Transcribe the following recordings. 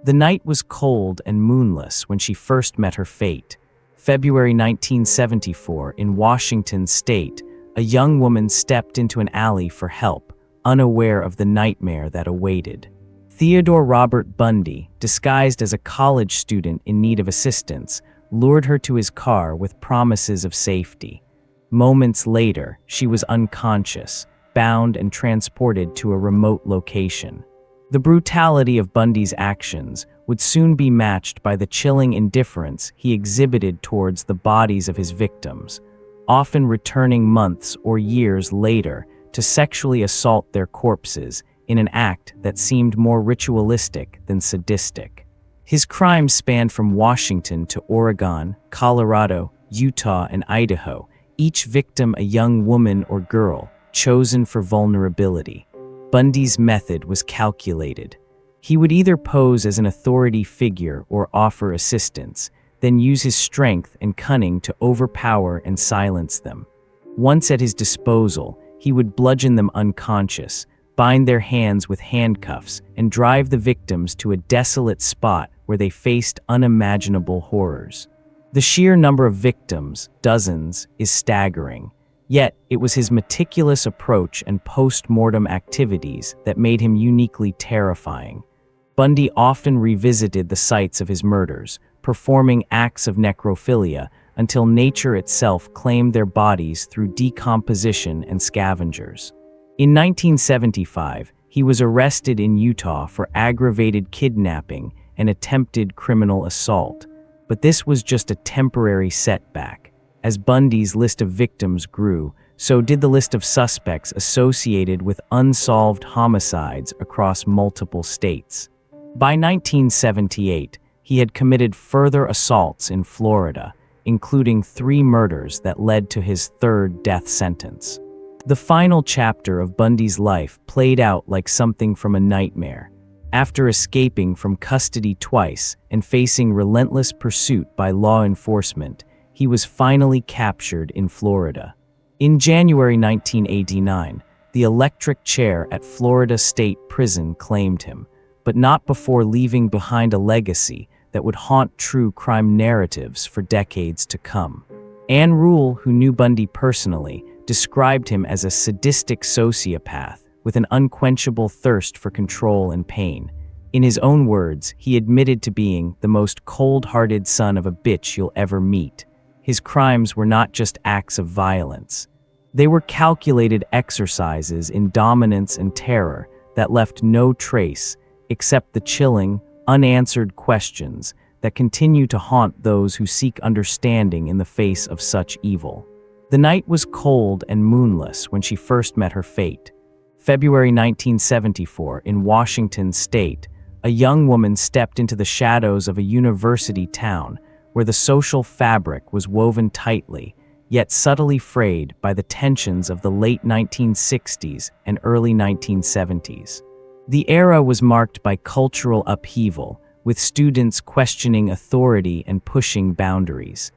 The night was cold and moonless when she first met her fate. February 1974, in Washington state, a young woman stepped into an alley for help, unaware of the nightmare that awaited. Theodore Robert Bundy, disguised as a college student in need of assistance, lured her to his car with promises of safety. Moments later, she was unconscious, bound and transported to a remote location. The brutality of Bundy's actions would soon be matched by the chilling indifference he exhibited towards the bodies of his victims, often returning months or years later to sexually assault their corpses in an act that seemed more ritualistic than sadistic. His crimes spanned from Washington to Oregon, Colorado, Utah, and Idaho, each victim a young woman or girl, chosen for vulnerability. Bundy's method was calculated. He would either pose as an authority figure or offer assistance, then use his strength and cunning to overpower and silence them. Once at his disposal, he would bludgeon them unconscious, bind their hands with handcuffs, and drive the victims to a desolate spot where they faced unimaginable horrors. The sheer number of victims, dozens, is staggering. Yet, it was his meticulous approach and post-mortem activities that made him uniquely terrifying. Bundy often revisited the sites of his murders, performing acts of necrophilia until nature itself claimed their bodies through decomposition and scavengers. In 1975, he was arrested in Utah for aggravated kidnapping and attempted criminal assault. But this was just a temporary setback. As Bundy's list of victims grew, so did the list of suspects associated with unsolved homicides across multiple states. By 1978, he had committed further assaults in Florida, including 3 murders that led to his 3rd death sentence. The final chapter of Bundy's life played out like something from a nightmare. After escaping from custody twice and facing relentless pursuit by law enforcement, he was finally captured in Florida. In January 1989, the electric chair at Florida State Prison claimed him, but not before leaving behind a legacy that would haunt true crime narratives for decades to come. Ann Rule, who knew Bundy personally, described him as a sadistic sociopath with an unquenchable thirst for control and pain. In his own words, he admitted to being the most cold-hearted son of a bitch you'll ever meet. His crimes were not just acts of violence. They were calculated exercises in dominance and terror that left no trace except the chilling, unanswered questions that continue to haunt those who seek understanding in the face of such evil. The night was cold and moonless when she first met her fate. February 1974, in Washington state, a young woman stepped into the shadows of a university town where the social fabric was woven tightly, yet subtly frayed by the tensions of the late 1960s and early 1970s. The era was marked by cultural upheaval, with students questioning authority and pushing boundaries.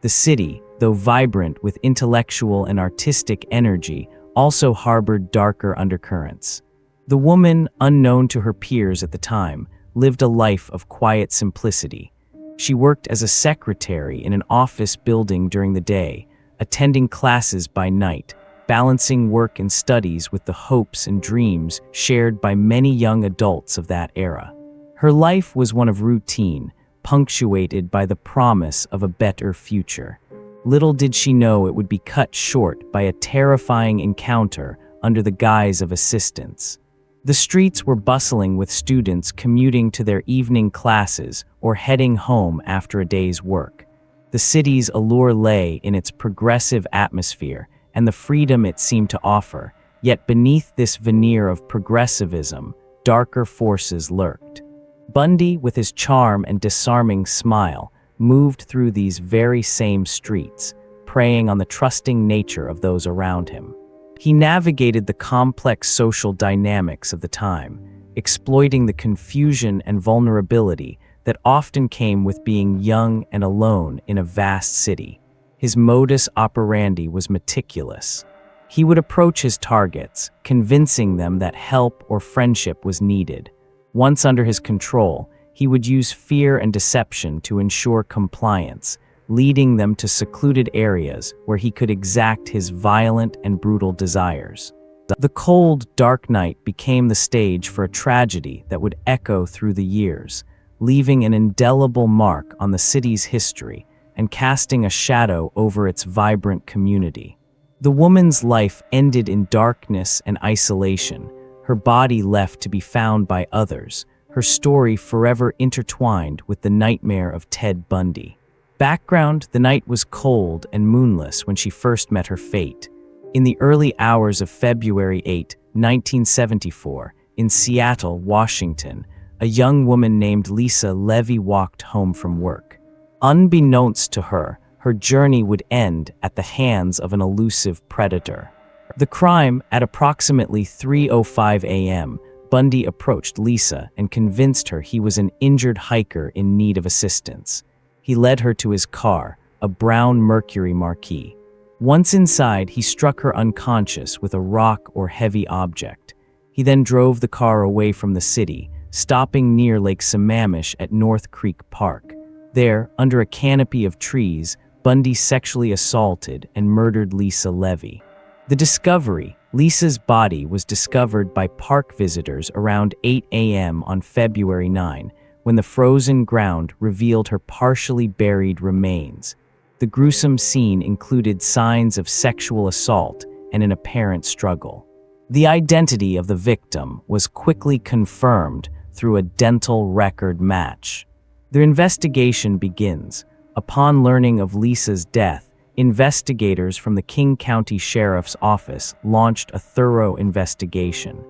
The city, though vibrant with intellectual and artistic energy, also harbored darker undercurrents. The woman, unknown to her peers at the time, lived a life of quiet simplicity. She worked as a secretary in an office building during the day, attending classes by night, balancing work and studies with the hopes and dreams shared by many young adults of that era. Her life was one of routine, punctuated by the promise of a better future. Little did she know it would be cut short by a terrifying encounter under the guise of assistance. The streets were bustling with students commuting to their evening classes or heading home after a day's work. The city's allure lay in its progressive atmosphere and the freedom it seemed to offer, yet beneath this veneer of progressivism, darker forces lurked. Bundy, with his charm and disarming smile, moved through these very same streets, preying on the trusting nature of those around him. He navigated the complex social dynamics of the time, exploiting the confusion and vulnerability that often came with being young and alone in a vast city. His modus operandi was meticulous. He would approach his targets, convincing them that help or friendship was needed. Once under his control, He would use fear and deception to ensure compliance, leading them to secluded areas where he could exact his violent and brutal desires. The cold, dark night became the stage for a tragedy that would echo through the years, leaving an indelible mark on the city's history and casting a shadow over its vibrant community. The woman's life ended in darkness and isolation, her body left to be found by others, her story forever intertwined with the nightmare of Ted Bundy. Background: the night was cold and moonless when she first met her fate. In the early hours of February 8, 1974, in Seattle, Washington, a young woman named Lisa Levy walked home from work. Unbeknownst to her, her journey would end at the hands of an elusive predator. The crime: at approximately 3:05 a.m., Bundy approached Lisa and convinced her he was an injured hiker in need of assistance. He led her to his car, a brown Mercury Marquis. Once inside, he struck her unconscious with a rock or heavy object. He then drove the car away from the city, stopping near Lake Sammamish at North Creek Park. There, under a canopy of trees, Bundy sexually assaulted and murdered Lisa Levy. The discovery: Lisa's body was discovered by park visitors around 8 a.m. on February 9, when the frozen ground revealed her partially buried remains. The gruesome scene included signs of sexual assault and an apparent struggle. The identity of the victim was quickly confirmed through a dental record match. The investigation begins. Upon learning of Lisa's death, investigators from the King County Sheriff's Office launched a thorough investigation.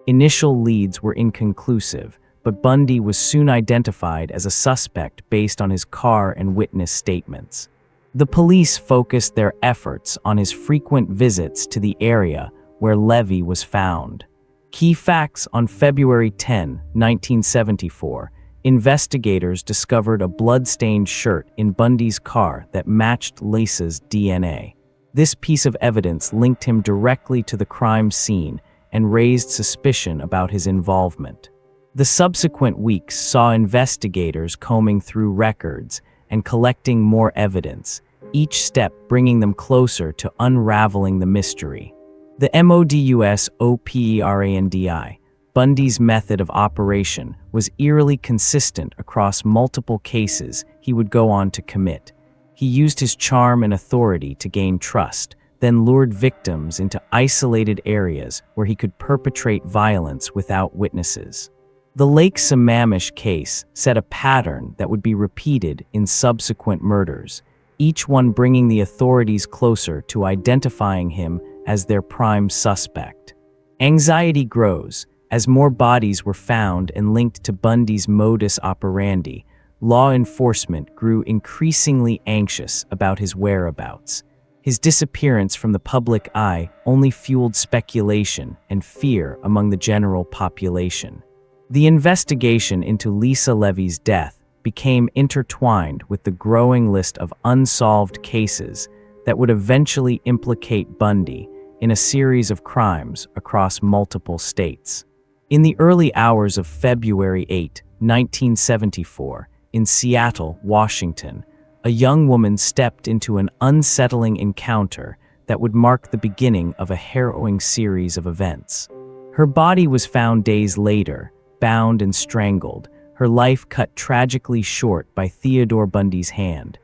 Initial leads were inconclusive, but Bundy was soon identified as a suspect based on his car and witness statements. The police focused their efforts on his frequent visits to the area where Levy was found. Key facts: on February 10, 1974, investigators discovered a blood-stained shirt in Bundy's car that matched Lisa's DNA. This piece of evidence linked him directly to the crime scene and raised suspicion about his involvement. The subsequent weeks saw investigators combing through records and collecting more evidence, each step bringing them closer to unraveling the mystery. The modus operandi, Bundy's method of operation, was eerily consistent across multiple cases he would go on to commit. He used his charm and authority to gain trust, then lured victims into isolated areas where he could perpetrate violence without witnesses. The Lake Sammamish case set a pattern that would be repeated in subsequent murders, each one bringing the authorities closer to identifying him as their prime suspect. Anxiety grows. As more bodies were found and linked to Bundy's modus operandi, law enforcement grew increasingly anxious about his whereabouts. His disappearance from the public eye only fueled speculation and fear among the general population. The investigation into Lisa Levy's death became intertwined with the growing list of unsolved cases that would eventually implicate Bundy in a series of crimes across multiple states. In the early hours of February 8, 1974, in Seattle, Washington, a young woman stepped into an unsettling encounter that would mark the beginning of a harrowing series of events. Her body was found days later, bound and strangled, her life cut tragically short by Theodore Bundy's hand.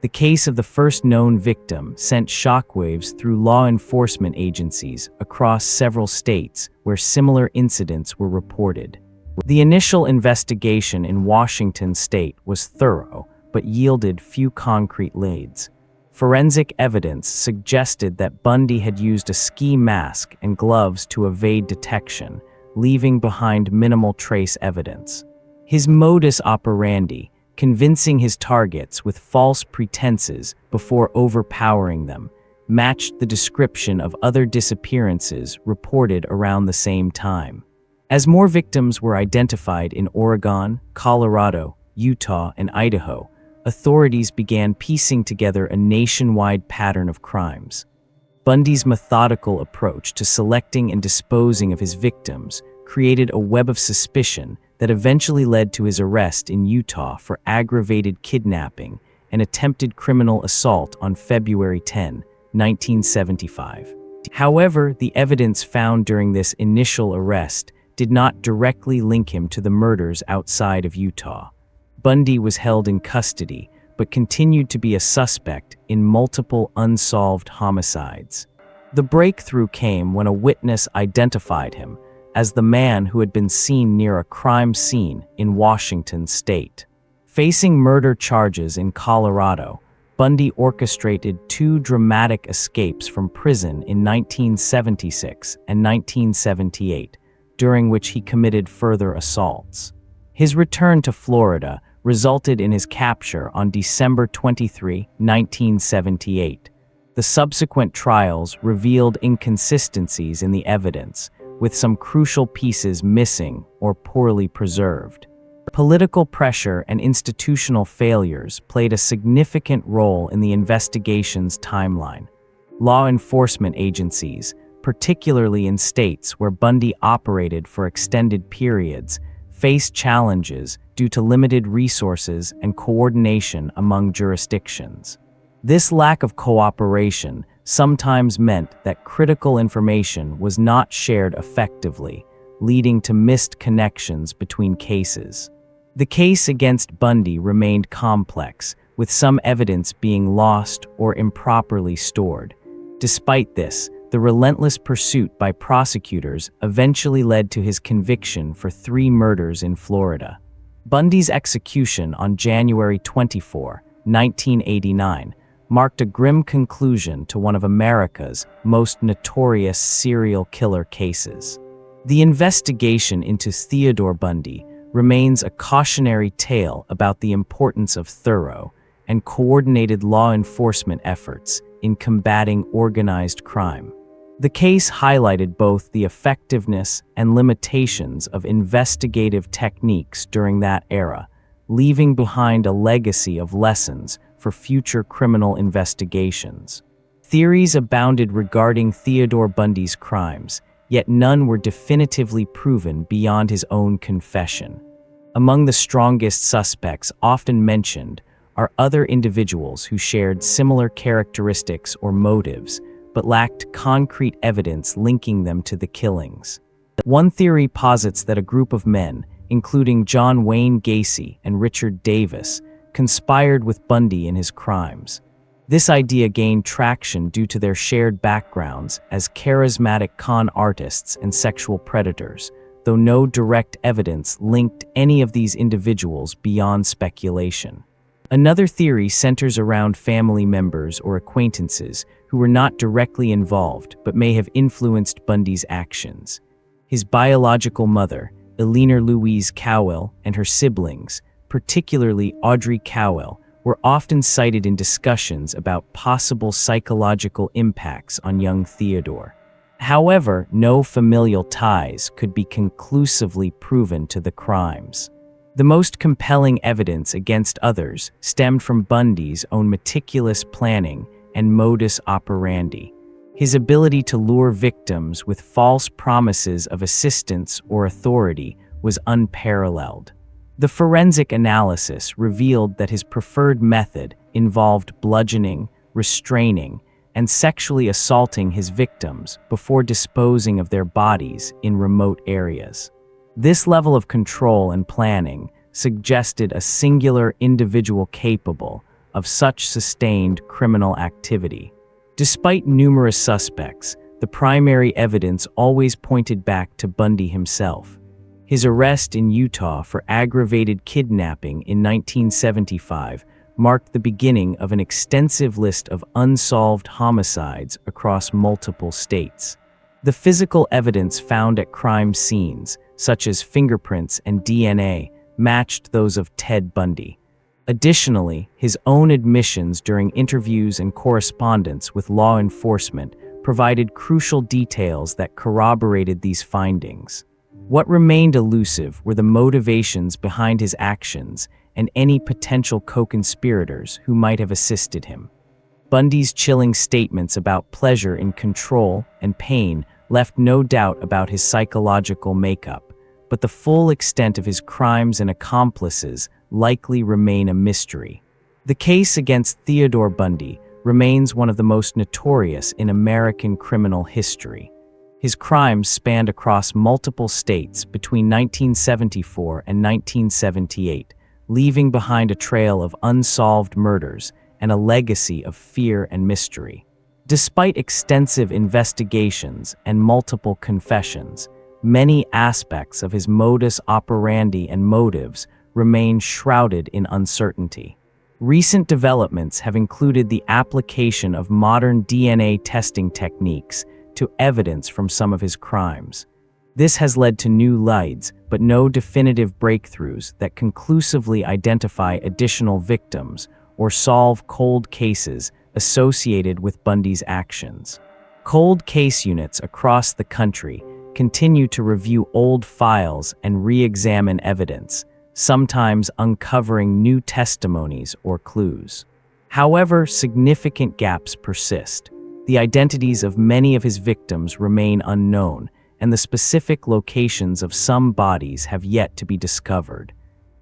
The case of the first known victim sent shockwaves through law enforcement agencies across several states where similar incidents were reported. The initial investigation in Washington state was thorough, but yielded few concrete leads. Forensic evidence suggested that Bundy had used a ski mask and gloves to evade detection, leaving behind minimal trace evidence. His modus operandi, convincing his targets with false pretenses before overpowering them, matched the description of other disappearances reported around the same time. As more victims were identified in Oregon, Colorado, Utah, and Idaho, authorities began piecing together a nationwide pattern of crimes. Bundy's methodical approach to selecting and disposing of his victims created a web of suspicion that eventually led to his arrest in Utah for aggravated kidnapping and attempted criminal assault on February 10, 1975. However, the evidence found during this initial arrest did not directly link him to the murders outside of Utah. Bundy was held in custody, but continued to be a suspect in multiple unsolved homicides. The breakthrough came when a witness identified him as the man who had been seen near a crime scene in Washington state. Facing murder charges in Colorado, Bundy orchestrated two dramatic escapes from prison in 1976 and 1978, during which he committed further assaults. His return to Florida resulted in his capture on December 23, 1978. The subsequent trials revealed inconsistencies in the evidence, with some crucial pieces missing or poorly preserved. Political pressure and institutional failures played a significant role in the investigation's timeline. Law enforcement agencies, particularly in states where Bundy operated for extended periods, faced challenges due to limited resources and coordination among jurisdictions. This lack of cooperation sometimes meant that critical information was not shared effectively, leading to missed connections between cases. The case against Bundy remained complex, with some evidence being lost or improperly stored. Despite this, the relentless pursuit by prosecutors eventually led to his conviction for 3 murders in Florida. Bundy's execution on January 24, 1989, marked a grim conclusion to one of America's most notorious serial killer cases. The investigation into Theodore Bundy remains a cautionary tale about the importance of thorough and coordinated law enforcement efforts in combating organized crime. The case highlighted both the effectiveness and limitations of investigative techniques during that era, leaving behind a legacy of lessons for future criminal investigations. Theories abounded regarding Theodore Bundy's crimes, yet none were definitively proven beyond his own confession. Among the strongest suspects often mentioned are other individuals who shared similar characteristics or motives, but lacked concrete evidence linking them to the killings. One theory posits that a group of men, including John Wayne Gacy and Richard Davis, conspired with Bundy in his crimes. This idea gained traction due to their shared backgrounds as charismatic con artists and sexual predators, though no direct evidence linked any of these individuals beyond speculation. Another theory centers around family members or acquaintances who were not directly involved but may have influenced Bundy's actions. His biological mother, Eleanor Louise Cowell, and her siblings, particularly Audrey Cowell, were often cited in discussions about possible psychological impacts on young Theodore. However, no familial ties could be conclusively proven to the crimes. The most compelling evidence against others stemmed from Bundy's own meticulous planning and modus operandi. His ability to lure victims with false promises of assistance or authority was unparalleled. The forensic analysis revealed that his preferred method involved bludgeoning, restraining, and sexually assaulting his victims before disposing of their bodies in remote areas. This level of control and planning suggested a singular individual capable of such sustained criminal activity. Despite numerous suspects, the primary evidence always pointed back to Bundy himself. His arrest in Utah for aggravated kidnapping in 1975 marked the beginning of an extensive list of unsolved homicides across multiple states. The physical evidence found at crime scenes, such as fingerprints and DNA, matched those of Ted Bundy. Additionally, his own admissions during interviews and correspondence with law enforcement provided crucial details that corroborated these findings. What remained elusive were the motivations behind his actions and any potential co-conspirators who might have assisted him. Bundy's chilling statements about pleasure in control and pain left no doubt about his psychological makeup, but the full extent of his crimes and accomplices likely remain a mystery. The case against Theodore Bundy remains one of the most notorious in American criminal history. His crimes spanned across multiple states between 1974 and 1978, leaving behind a trail of unsolved murders and a legacy of fear and mystery. Despite extensive investigations and multiple confessions, many aspects of his modus operandi and motives remain shrouded in uncertainty. Recent developments have included the application of modern DNA testing techniques to evidence from some of his crimes. This has led to new leads, but no definitive breakthroughs that conclusively identify additional victims or solve cold cases associated with Bundy's actions. Cold case units across the country continue to review old files and re-examine evidence, sometimes uncovering new testimonies or clues. However, significant gaps persist. The identities of many of his victims remain unknown, and the specific locations of some bodies have yet to be discovered.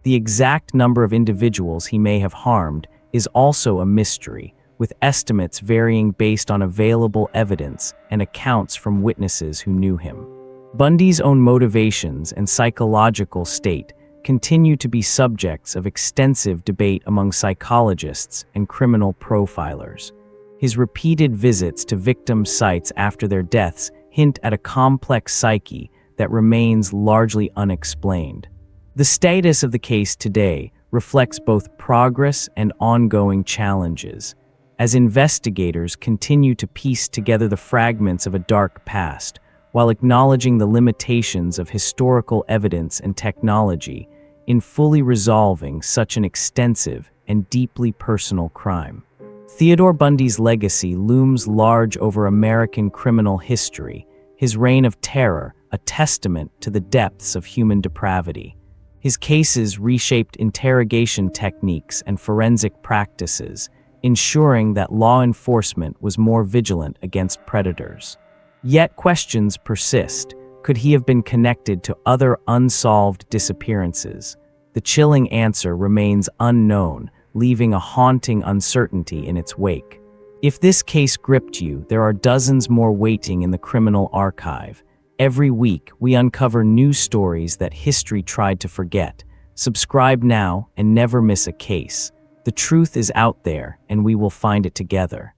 The exact number of individuals he may have harmed is also a mystery, with estimates varying based on available evidence and accounts from witnesses who knew him. Bundy's own motivations and psychological state continue to be subjects of extensive debate among psychologists and criminal profilers. His repeated visits to victim sites after their deaths hint at a complex psyche that remains largely unexplained. The status of the case today reflects both progress and ongoing challenges, as investigators continue to piece together the fragments of a dark past, while acknowledging the limitations of historical evidence and technology in fully resolving such an extensive and deeply personal crime. Theodore Bundy's legacy looms large over American criminal history, his reign of terror a testament to the depths of human depravity. His cases reshaped interrogation techniques and forensic practices, ensuring that law enforcement was more vigilant against predators. Yet questions persist. Could he have been connected to other unsolved disappearances? The chilling answer remains unknown, leaving a haunting uncertainty in its wake. If this case gripped you, there are dozens more waiting in the criminal archive. Every week, we uncover new stories that history tried to forget. Subscribe now and never miss a case. The truth is out there, and we will find it together.